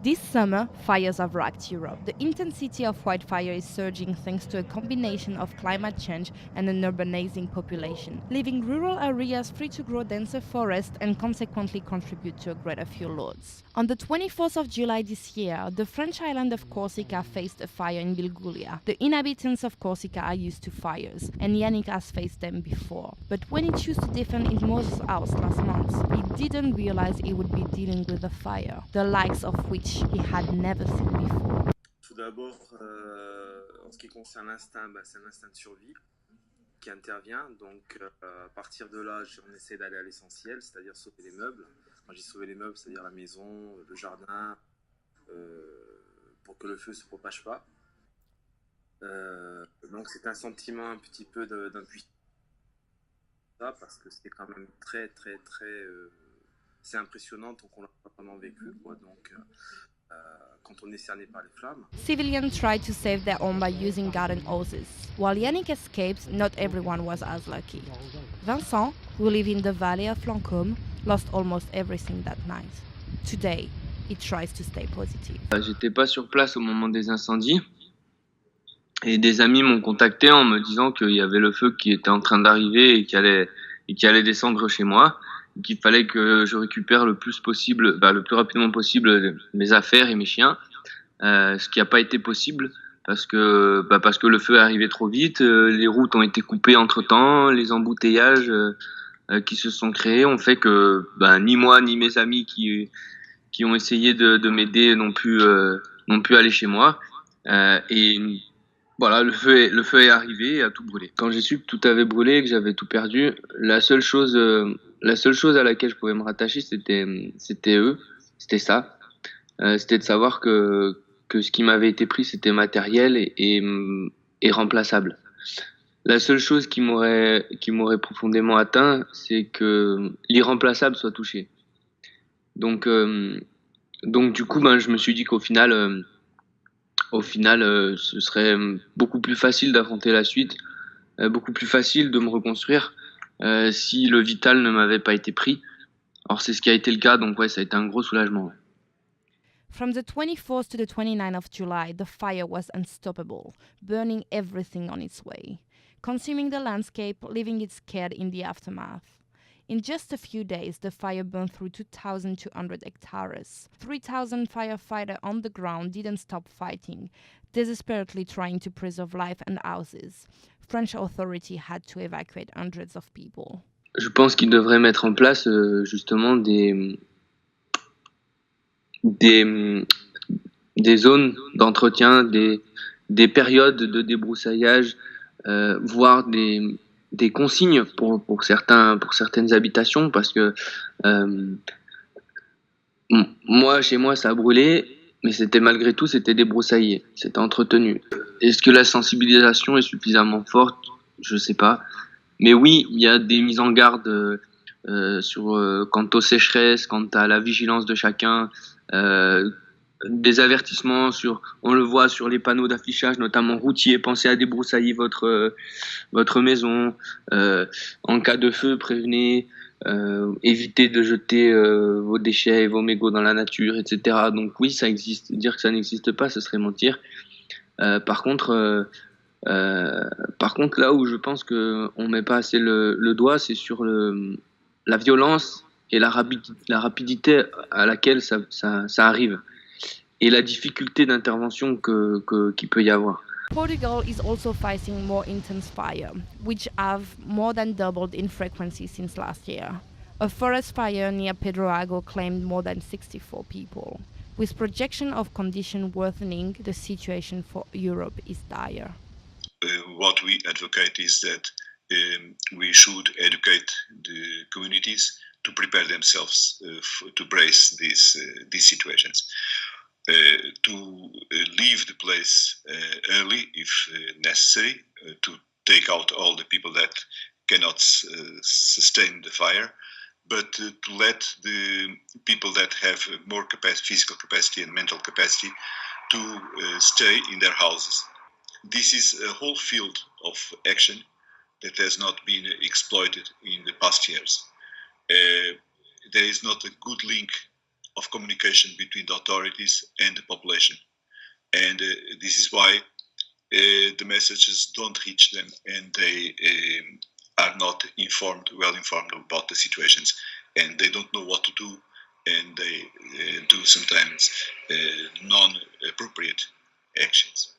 This summer, fires have racked Europe. The intensity of wildfire is surging thanks to a combination of climate change and an urbanizing population, leaving rural areas free to grow denser forests and consequently contribute to a greater fuel loads. On the 24th of July this year, the French island of Corsica faced a fire in Bilgulia. The inhabitants of Corsica are used to fires, and Yannick has faced them before. But when he chose to defend his mother's house last month, he didn't realize he would be dealing with a fire, the likes of which he had never seen before. Tout d'abord, en ce qui concerne l'instinct, c'est un instinct de survie qui intervient. Donc, à partir de là, on essaie d'aller à l'essentiel, c'est-à-dire sauver les meubles. Quand j'ai sauvé les meubles, c'est-à-dire la maison, le jardin, pour que le feu ne se propage pas. Donc, c'est un sentiment un petit peu d'impuissance, parce que c'est quand même très, très, très... c'est impressionnant tant qu'on l'a pas vraiment vécu, quoi. Donc, quand on est cerné par les flammes. Civilians tried to save their home by using garden hoses. While Yannick escaped, not everyone was as lucky. Vincent, who lived in the valley of Lancôme, lost almost everything that night. Today, he tries to stay positive. J'étais pas sur place au moment des incendies et des amis m'ont contacté en me disant qu'il y avait le feu qui était en train d'arriver et qui allait descendre chez moi. Qu'il fallait que je récupère le plus rapidement possible mes affaires et mes chiens, ce qui n'a pas été possible parce que le feu est arrivé trop vite, les routes ont été coupées entre-temps, les embouteillages qui se sont créés ont fait que ni moi ni mes amis qui ont essayé de m'aider n'ont pu aller chez moi et voilà, le feu est arrivé et a tout brûlé. Quand j'ai su que tout avait brûlé et que j'avais tout perdu, la seule chose à laquelle je pouvais me rattacher, c'était eux, c'était ça. C'était de savoir que ce qui m'avait été pris, c'était matériel et remplaçable. La seule chose qui m'aurait profondément atteint, c'est que l'irremplaçable soit touché. Donc du coup, je me suis dit qu'au final, ce serait beaucoup plus facile d'affronter la suite, beaucoup plus facile de me reconstruire si le vital ne m'avait pas été pris. Alors c'est ce qui a été le cas, donc ouais, ça a été un gros soulagement. Ouais. From the 24th to the 29th of July, the fire was unstoppable, burning everything on its way, consuming the landscape, leaving it scared in the aftermath. In just a few days, the fire burned through 2,200 hectares. 3,000 firefighters on the ground didn't stop fighting, desperately trying to preserve life and houses. French authorities had to evacuate hundreds of people. Je pense qu'ils devraient mettre en place justement des zones d'entretien, des périodes de débroussaillage, voire des consignes pour certaines habitations, parce que chez moi ça a brûlé, mais malgré tout c'était débroussaillé, c'était entretenu. Est-ce que la sensibilisation est suffisamment forte? Je sais pas, mais oui, il y a des mises en garde quant aux sécheresses, quant à la vigilance de chacun, des avertissements on le voit sur les panneaux d'affichage, notamment routiers, pensez à débroussailler votre maison, en cas de feu, prévenez, évitez de jeter vos déchets et vos mégots dans la nature, etc. Donc oui, ça existe. Dire que ça n'existe pas, ce serait mentir. Par contre, là où je pense qu'on met pas assez le doigt, c'est sur la violence et la rapidité à laquelle ça arrive, et la difficulté d'intervention qu'il peut y avoir. Portugal is also facing more intense fire, which have more than doubled in frequency since last year. A forest fire near Pedroago claimed more than 64 people. With projection of condition worsening, the situation for Europe is dire. What we advocate is that we should educate the communities to prepare themselves to brace these situations. To leave the place early if necessary, to take out all the people that cannot sustain the fire, but to let the people that have more physical capacity and mental capacity to stay in their houses. This is a whole field of action that has not been exploited in the past years. There is not a good link of communication between the authorities and the population. And this is why the messages don't reach them, and they are not well informed about the situations, and they don't know what to do, and they do sometimes non-appropriate actions.